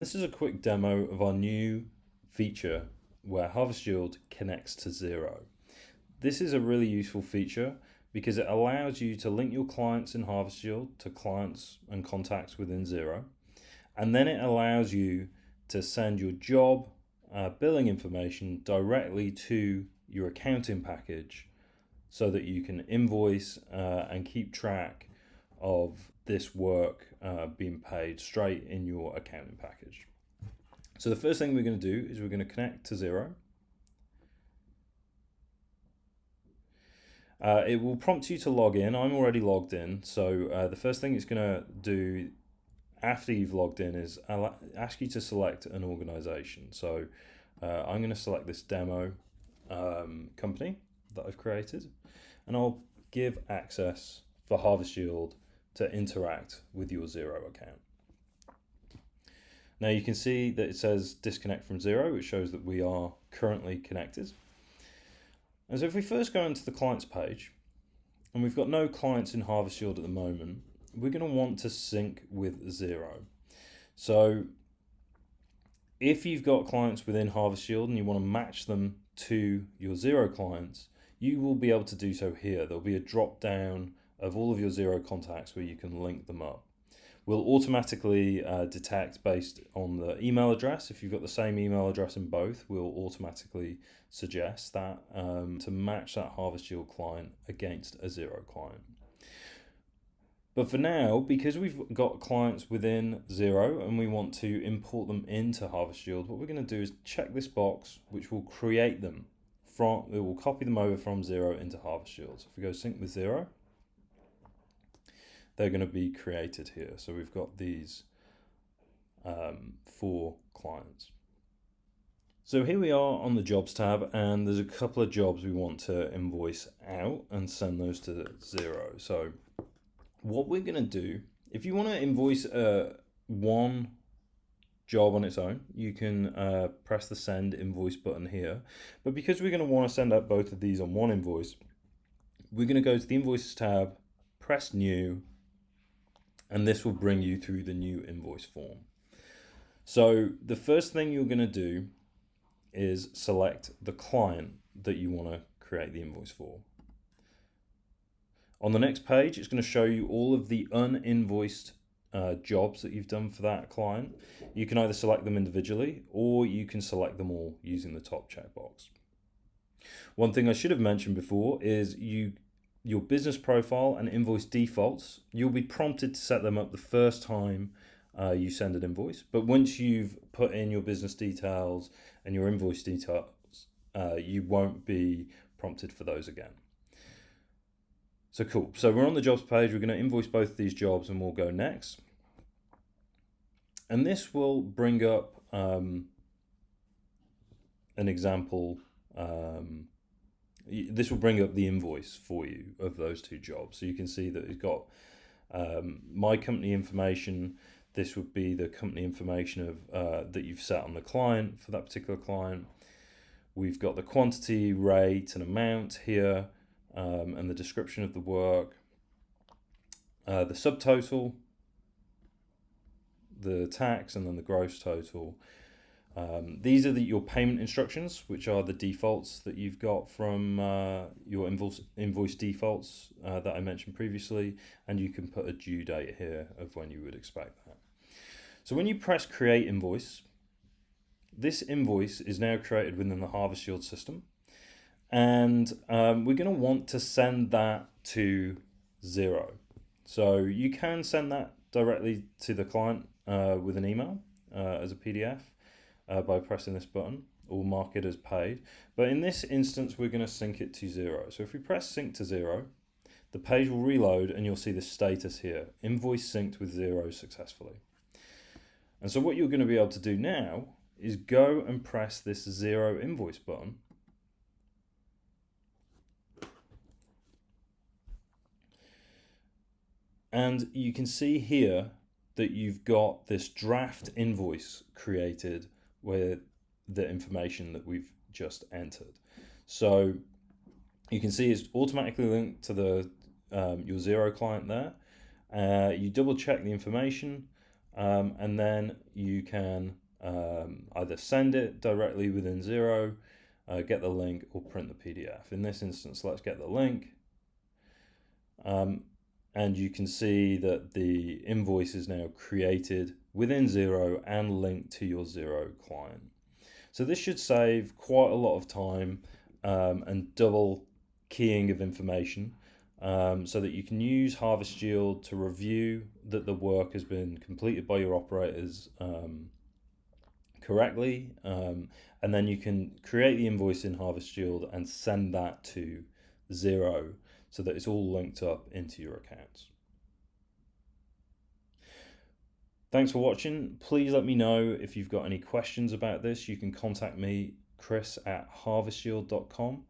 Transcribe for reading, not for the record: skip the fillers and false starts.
This is a quick demo of our new feature where HarvestYield connects to Xero. This is a really useful feature because it allows you to link your clients in HarvestYield to clients and contacts within Xero. And then it allows you to send your job billing information directly to your accounting package so that you can invoice and keep track of this work being paid straight in your accounting package. So the first thing we're going to do is we're going to connect to Xero. It will prompt you to log in. I'm already logged in. So the first thing it's going to do after you've logged in is ask you to select an organization. So I'm going to select this demo company that I've created, and I'll give access for HarvestYield to interact with your Xero account. Now you can see that it says disconnect from Xero, which shows that we are currently connected. And so if we first go into the clients page, and we've got no clients in HarvestYield at the moment, we're going to want to sync with Xero. So if you've got clients within HarvestYield and you want to match them to your Xero clients, you will be able to do so here. There'll be a drop down of all of your Xero contacts where you can link them up. We'll automatically detect based on the email address. If you've got the same email address in both, we'll automatically suggest that to match that HarvestYield client against a Xero client. But for now, because we've got clients within Xero and we want to import them into HarvestYield, what we're going to do is check this box, which will create them from. It will copy them over from Xero into HarvestYield. So if we go sync with Xero, they're going to be created here. So we've got these 4 clients. So here we are on the jobs tab, and there's a couple of jobs we want to invoice out and send those to Xero. So what we're going to do, if you want to invoice one job on its own, you can press the send invoice button here. But because we're going to want to send out both of these on one invoice, we're going to go to the invoices tab, press new, and this will bring you through the new invoice form. So the first thing you're going to do is select the client that you want to create the invoice for. On the next page, it's going to show you all of the uninvoiced jobs that you've done for that client. You can either select them individually or you can select them all using the top checkbox. One thing I should have mentioned before is your business profile and invoice defaults, you'll be prompted to set them up the first time you send an invoice. But once you've put in your business details and your invoice details, you won't be prompted for those again. So cool. So we're on the jobs page. We're going to invoice both of these jobs and we'll go next. And this will bring up an example. This will bring up the invoice for you of those 2 jobs. So you can see that it's got my company information. This would be the company information of that you've set on the client for that particular client. We've got the quantity, rate, and amount here. And the description of the work, the subtotal, the tax, and then the gross total. These are your payment instructions, which are the defaults that you've got from your invoice defaults that I mentioned previously, and you can put a due date here of when you would expect that. So when you press create invoice, this invoice is now created within the HarvestYield system. And we're going to want to send that to Xero. So you can send that directly to the client with an email as a PDF by pressing this button, or mark it as paid. But in this instance, we're going to sync it to Xero. So if we press sync to Xero, the page will reload and you'll see the status here, invoice synced with Xero successfully. And so what you're going to be able to do now is go and press this Xero invoice button. And you can see here that you've got this draft invoice created with the information that we've just entered. So you can see it's automatically linked to the your Xero client there. You double check the information and then you can either send it directly within Xero, get the link, or print the PDF. In this instance, let's get the link. And you can see that the invoice is now created within Xero and linked to your Xero client. So this should save quite a lot of time and double keying of information, so that you can use HarvestYield to review that the work has been completed by your operators correctly, and then you can create the invoice in HarvestYield and send that to Xero so that it's all linked up into your accounts. Thanks for watching. Please let me know if you've got any questions about this. You can contact me, Chris at HarvestYield.com.